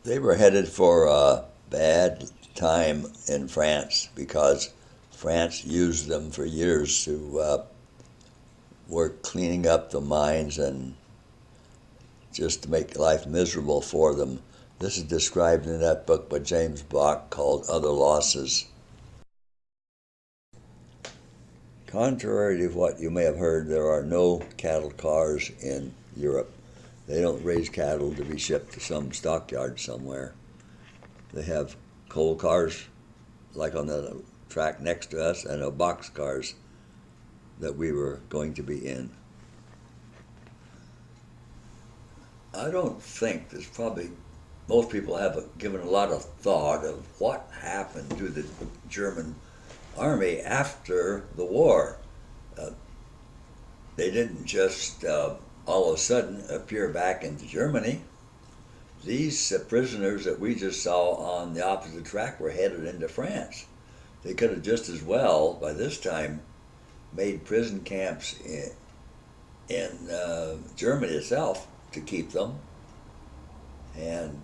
They were headed for a bad time in France because France used them for years to work cleaning up the mines and just to make life miserable for them. This is described in that book by James Bach called Other Losses. Contrary to what you may have heard, there are no cattle cars in Europe. They don't raise cattle to be shipped to some stockyard somewhere. They have coal cars, like on the track next to us, and a box cars that we were going to be in. I don't think there's probably, most people haven't given a lot of thought of what happened to the German army after the war. They didn't just all of a sudden appear back into Germany. These prisoners that we just saw on the opposite track were headed into France. They could have just as well, by this time, made prison camps in Germany itself to keep them. And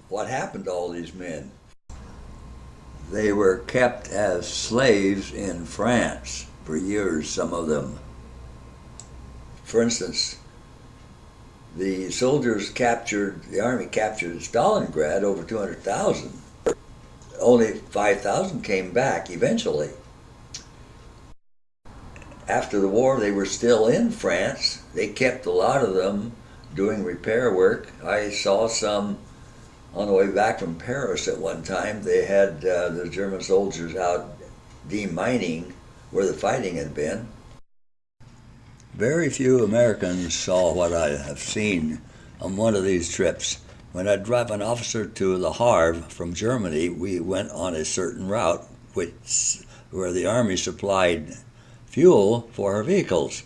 what happened to all these men? They were kept as slaves in France for years, some of them. For instance, the soldiers captured, the army captured Stalingrad, over 200,000. Only 5,000 came back eventually. After the war, they were still in France. They kept a lot of them doing repair work. I saw some on the way back from Paris at one time. They had the German soldiers out demining where the fighting had been. Very few Americans saw what I have seen on one of these trips. When I'd drive an officer to Le Havre from Germany, we went on a certain route where the Army supplied fuel for our vehicles.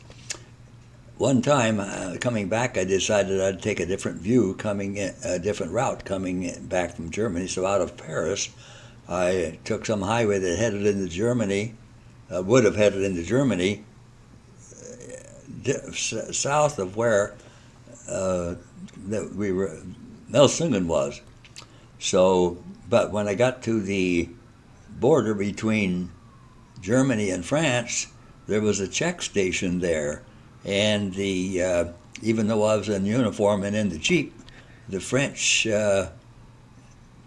One time, coming back, I decided I'd take a different route coming back from Germany. So out of Paris, I took some highway that headed into Germany, would have headed into Germany, south of where Melsungen was. So, but when I got to the border between Germany and France, there was a check station there, and even though I was in uniform and in the Jeep, the French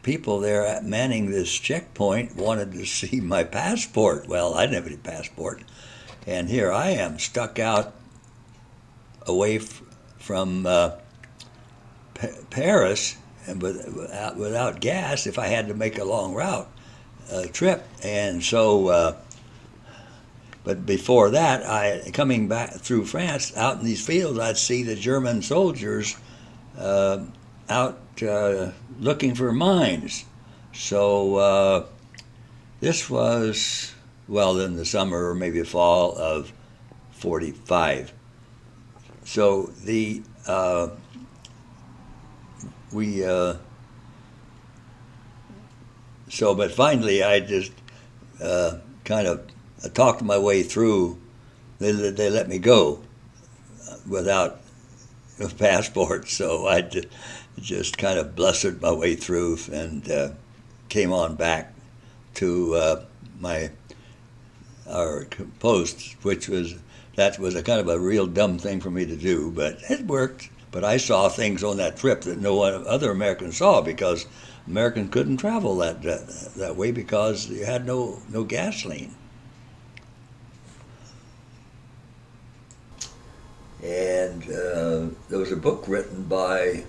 people there manning this checkpoint wanted to see my passport. Well, I didn't have any passport, and here I am stuck out away from Paris and without gas if I had to make a long trip. And so, but before that, coming back through France, out in these fields, I'd see the German soldiers out looking for mines. So this was, well, in the summer or maybe fall of 45. So but finally I just kind of talked my way through. They let me go without a passport, so I just kind of blustered my way through and came on back to our post, that was a kind of a real dumb thing for me to do, but it worked. But I saw things on that trip that no other American saw, because Americans couldn't travel that way because you had no gasoline. And there was a book written by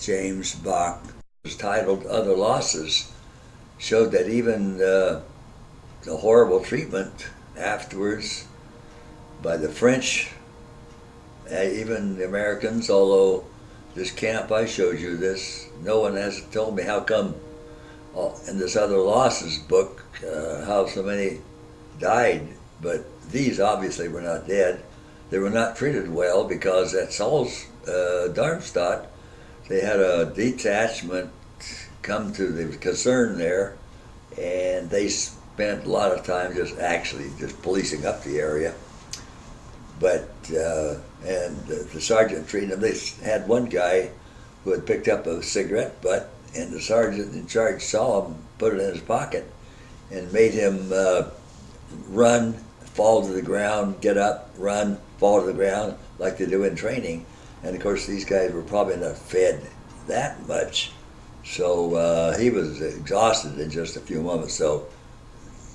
James Bach. It was titled Other Losses. Showed that even the horrible treatment afterwards by the French, even the Americans, although this camp I showed you, no one has told me how come in this Other Losses book how so many died, but these obviously were not dead. They were not treated well because at Darmstadt they had a detachment come to the caserne there, and they spent a lot of time just policing up the area. But and the sergeant treated them. They had one guy who had picked up a cigarette butt, and the sergeant in charge saw him, put it in his pocket, and made him run, fall to the ground, get up, run, fall to the ground, like they do in training. And of course, these guys were probably not fed that much, so he was exhausted in just a few moments. So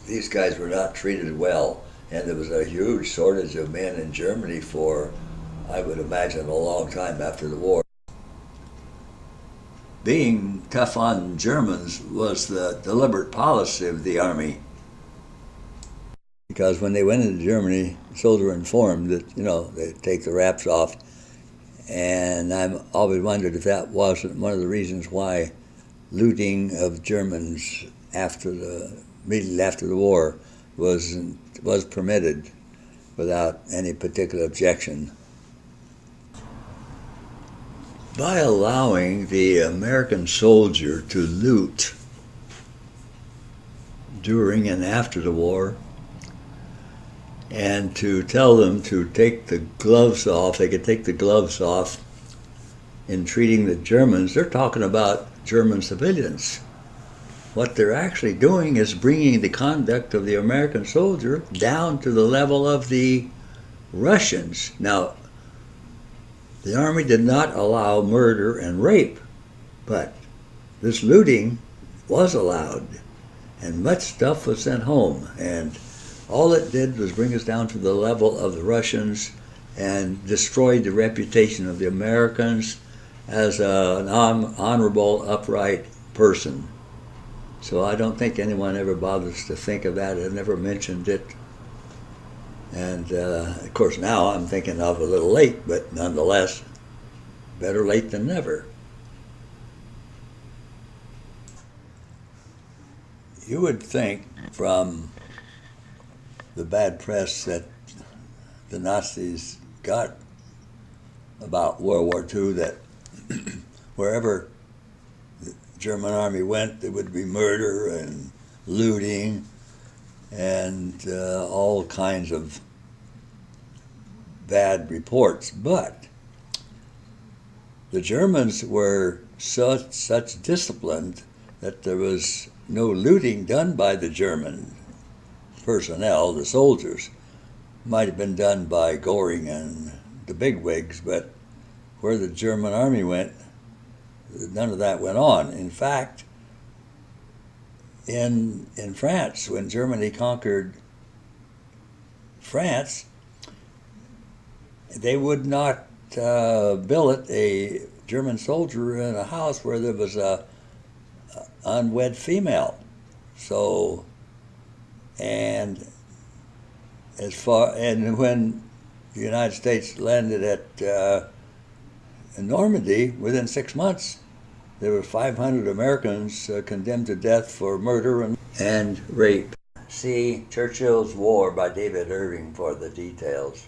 these guys were not treated well, and there was a huge shortage of men in Germany for, I would imagine, a long time after the war. Being tough on Germans was the deliberate policy of the Army. Because when they went into Germany, soldiers were informed that, they'd take the wraps off. And I've always wondered if that wasn't one of the reasons why looting of Germans immediately after the war was permitted without any particular objection. By allowing the American soldier to loot during and after the war, and to tell them to take the gloves off, they could take the gloves off in treating the Germans, they're talking about German civilians. What they're actually doing is bringing the conduct of the American soldier down to the level of the Russians. Now, the Army did not allow murder and rape, but this looting was allowed, and much stuff was sent home, and all it did was bring us down to the level of the Russians and destroyed the reputation of the Americans as an honorable, upright person. So I don't think anyone ever bothers to think of that. I never mentioned it. And of course now I'm thinking of a little late, but nonetheless, better late than never. You would think from the bad press that the Nazis got about World War II that wherever the German army went, there would be murder and looting and all kinds of bad reports. But the Germans were such disciplined that there was no looting done by the German personnel, the soldiers. Might have been done by Göring and the bigwigs, but where the German army went, none of that went on. In fact, in France, when Germany conquered France, they would not billet a German soldier in a house where there was a unwed female. So, and when the United States landed at Normandy, within 6 months, there were 500 Americans condemned to death for murder and rape. See Churchill's War by David Irving for the details.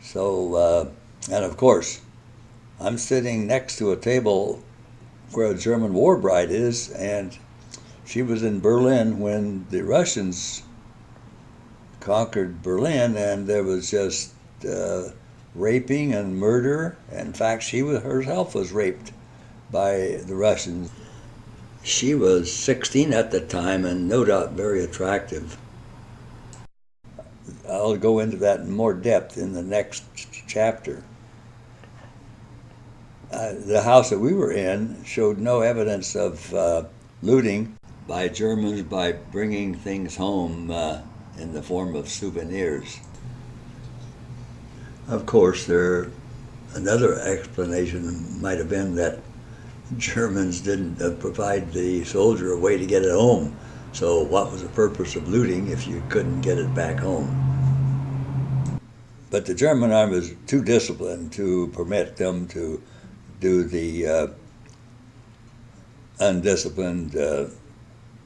So, and of course, I'm sitting next to a table where a German war bride is, and she was in Berlin when the Russians conquered Berlin, and there was just raping and murder. In fact, she herself was raped by the Russians. She was 16 at the time and no doubt very attractive. I'll go into that in more depth in the next chapter. The house that we were in showed no evidence of looting by Germans by bringing things home in the form of souvenirs. Of course, another explanation might have been that Germans didn't provide the soldier a way to get it home. So what was the purpose of looting if you couldn't get it back home? But the German army was too disciplined to permit them to do the undisciplined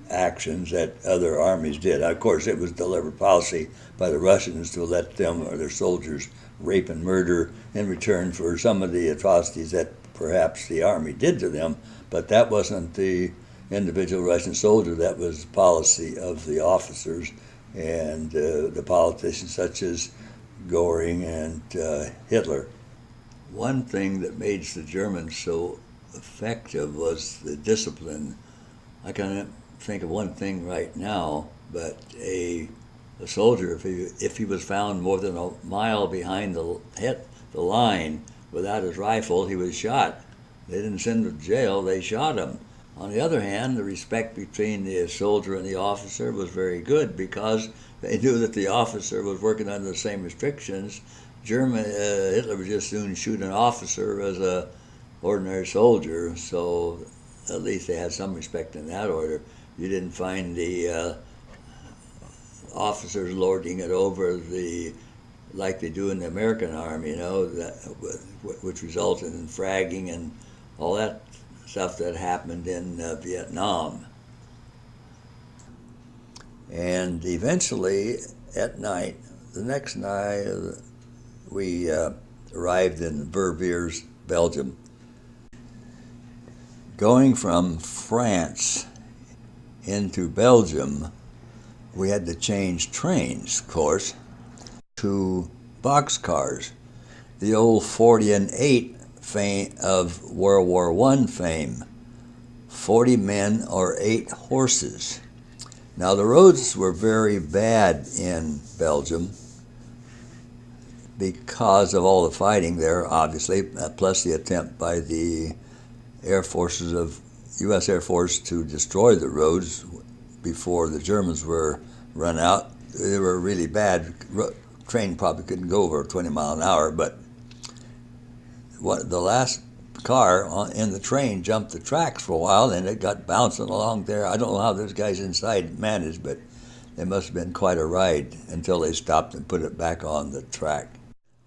actions that other armies did. Of course, it was deliberate policy by the Russians to let them or their soldiers rape and murder in return for some of the atrocities that perhaps the army did to them, but that wasn't the individual Russian soldier. That was the policy of the officers and the politicians such as Goring and Hitler. One thing that made the Germans so effective was the discipline. I can't think of one thing right now, but a soldier, if he was found more than a mile behind the line without his rifle, he was shot. They didn't send him to jail, they shot him. On the other hand, the respect between the soldier and the officer was very good because they knew that the officer was working under the same restrictions. Hitler would just soon shoot an officer as a ordinary soldier, so at least they had some respect in that order. You didn't find the officers lording it over like they do in the American army, which resulted in fragging and all that stuff that happened in Vietnam. And eventually, at night, the next night, we arrived in Verviers, Belgium. Going from France into Belgium, we had to change trains, of course, to boxcars. The old 40 and 8 fame of World War I fame. 40 men or 8 horses. Now the roads were very bad in Belgium because of all the fighting there, obviously, plus the attempt by the air forces of U.S. Air Force to destroy the roads before the Germans were run out. They were really bad. Train probably couldn't go over 20 miles an hour, but the last car in the train jumped the tracks for a while, and it got bouncing along there. I don't know how those guys inside managed, but it must have been quite a ride until they stopped and put it back on the track.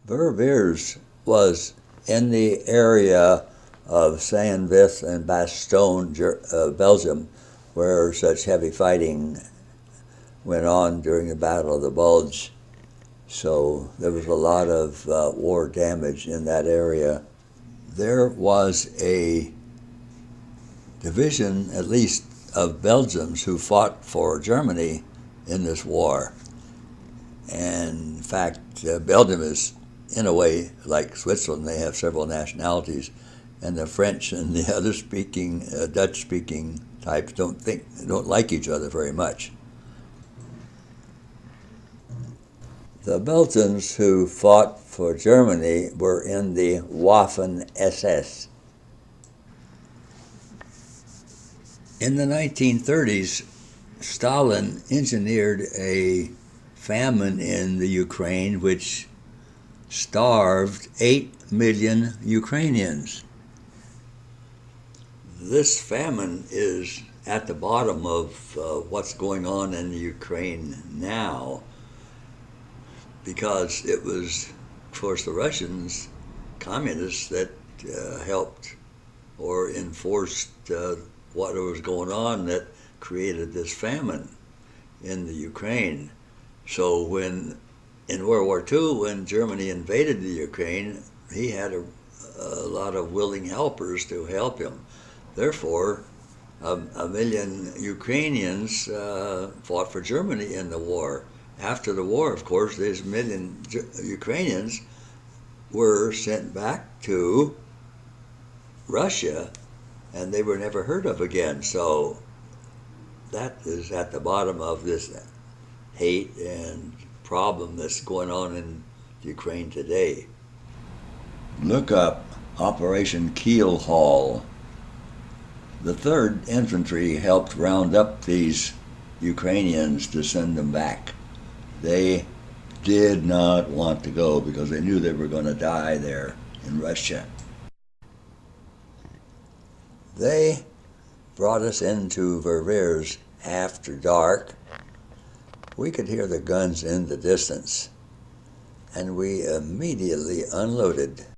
Verviers was in the area of Saint-Vith and Bastogne, Belgium, where such heavy fighting went on during the Battle of the Bulge. So there was a lot of war damage in that area. There was a division, at least, of Belgians who fought for Germany in this war. And in fact, Belgium is, in a way, like Switzerland. They have several nationalities, and the French and the other Dutch-speaking types don't like each other very much. The Belgians who fought for Germany were in the Waffen-SS. In the 1930s, Stalin engineered a famine in the Ukraine which starved 8 million Ukrainians. This famine is at the bottom of what's going on in the Ukraine now, because it was, of course, the Russians, communists, that helped or enforced what was going on that created this famine in the Ukraine. So in World War II, when Germany invaded the Ukraine, he had a lot of willing helpers to help him. Therefore, a million Ukrainians fought for Germany in the war. After the war, of course, these million Ukrainians were sent back to Russia, and they were never heard of again. So that is at the bottom of this hate and problem that's going on in Ukraine today. Look up Operation Keel Haul. The 3rd Infantry helped round up these Ukrainians to send them back. They did not want to go because they knew they were going to die there in Russia. They brought us into Verviers after dark. We could hear the guns in the distance, and we immediately unloaded.